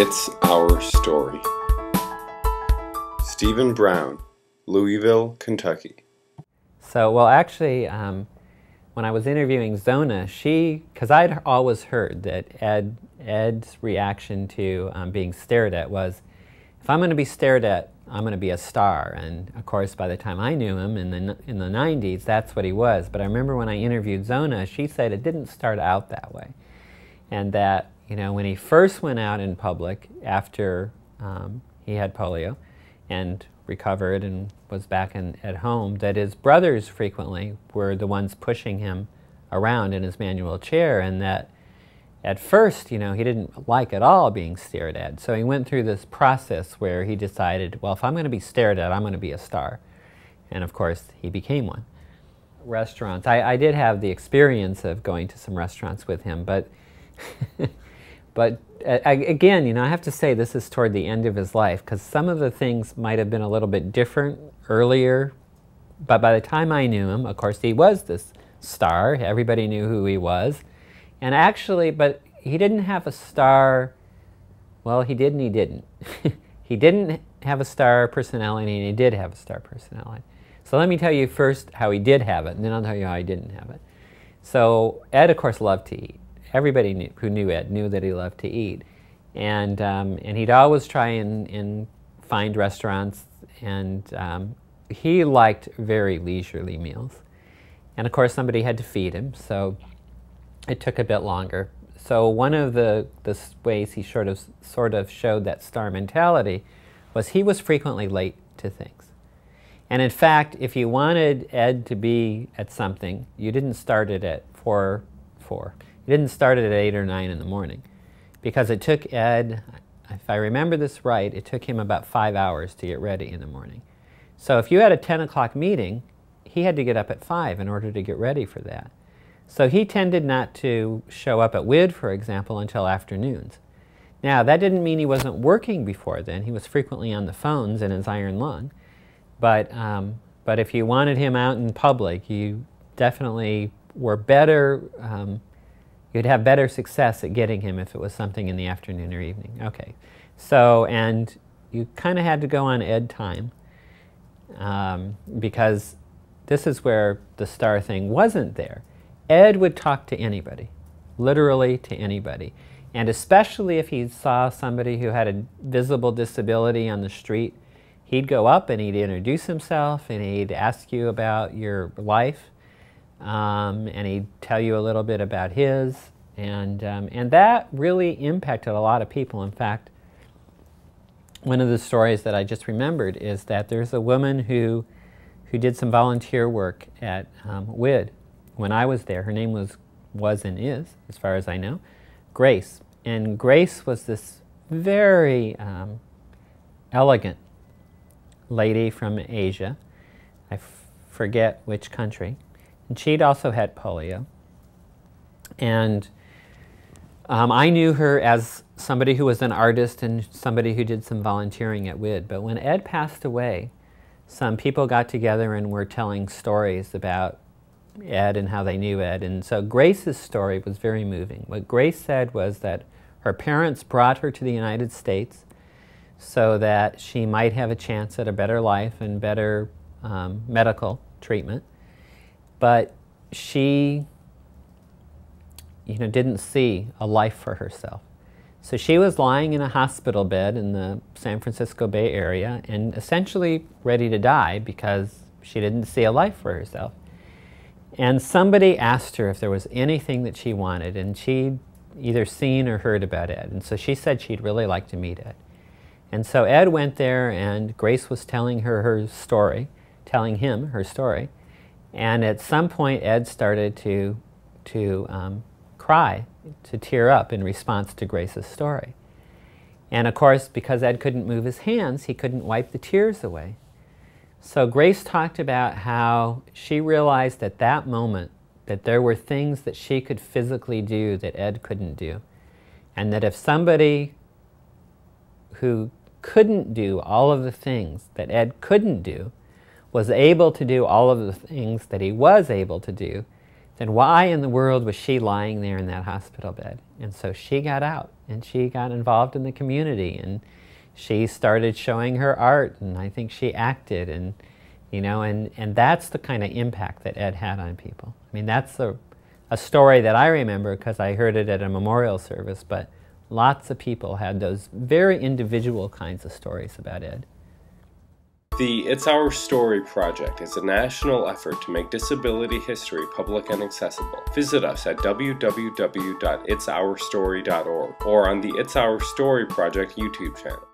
It's Our Story. Stephen Brown, Louisville, Kentucky. So, well, actually, when I was interviewing Zona, because I'd always heard that Ed's reaction to being stared at was, if I'm going to be stared at, I'm going to be a star. And of course, by the time I knew him in the 90s, that's what he was. But I remember when I interviewed Zona, she said it didn't start out that way. And that, you know, when he first went out in public after he had polio and recovered and was back at home, that his brothers frequently were the ones pushing him around in his manual chair, and that at first, you know, he didn't like at all being stared at. So he went through this process where he decided, well, if I'm going to be stared at, I'm going to be a star. And of course, he became one. Restaurants. I did have the experience of going to some restaurants with him, but again, you know, I have to say this is toward the end of his life, because some of the things might have been a little bit different earlier, but by the time I knew him, of course, he was this star. Everybody knew who he was. And actually, but he didn't have a star, well, he did and he didn't. He didn't have a star personality, and he did have a star personality. So let me tell you first how he did have it, and then I'll tell you how he didn't have it. So Ed, of course, loved to eat. Everybody who knew Ed knew that he loved to eat. And he'd always try and find restaurants, and he liked very leisurely meals. And of course, somebody had to feed him, so it took a bit longer. So one of the ways he sort of showed that star mentality was he was frequently late to things. And in fact, if you wanted Ed to be at something, you didn't start it at 4. You didn't start it at 8 or 9 in the morning, because it took Ed, if I remember this right, it took him about 5 hours to get ready in the morning. So if you had a 10 o'clock meeting, he had to get up at 5 in order to get ready for that. So he tended not to show up at WID, for example, until afternoons. Now, that didn't mean he wasn't working before then. He was frequently on the phones in his iron lung. But if you wanted him out in public, you definitely were better, you'd have better success at getting him if it was something in the afternoon or evening. Okay, so, and you kind of had to go on Ed time, because this is where the star thing wasn't there. Ed would talk to anybody, literally to anybody. And especially if he saw somebody who had a visible disability on the street, he'd go up and he'd introduce himself and he'd ask you about your life, and he'd tell you a little bit about his. And that really impacted a lot of people. In fact, one of the stories that I just remembered is that there's a woman who did some volunteer work at WID when I was there. Her name was and is, as far as I know, Grace. And Grace was this very elegant lady from Asia. I forget which country. And she'd also had polio. And I knew her as somebody who was an artist and somebody who did some volunteering at WID. But when Ed passed away, some people got together and were telling stories about Ed and how they knew Ed. And so Grace's story was very moving. What Grace said was that her parents brought her to the United States so that she might have a chance at a better life and better medical treatment. But she, you know, didn't see a life for herself. So she was lying in a hospital bed in the San Francisco Bay Area and essentially ready to die because she didn't see a life for herself. And somebody asked her if there was anything that she wanted, and she'd either seen or heard about Ed. And so she said she'd really like to meet Ed. And so Ed went there, and Grace was telling her story, telling him her story. And at some point, Ed started to cry, to tear up in response to Grace's story. And of course, because Ed couldn't move his hands, he couldn't wipe the tears away. So Grace talked about how she realized at that moment that there were things that she could physically do that Ed couldn't do. And that if somebody who couldn't do all of the things that Ed couldn't do was able to do all of the things that he was able to do, then why in the world was she lying there in that hospital bed? And so she got out and she got involved in the community, and she started showing her art, and I think she acted, and you know, and that's the kind of impact that Ed had on people. I mean, that's a story that I remember because I heard it at a memorial service, but lots of people had those very individual kinds of stories about Ed. The It's Our Story project is a national effort to make disability history public and accessible. Visit us at www.itsourstory.org or on the It's Our Story project YouTube channel.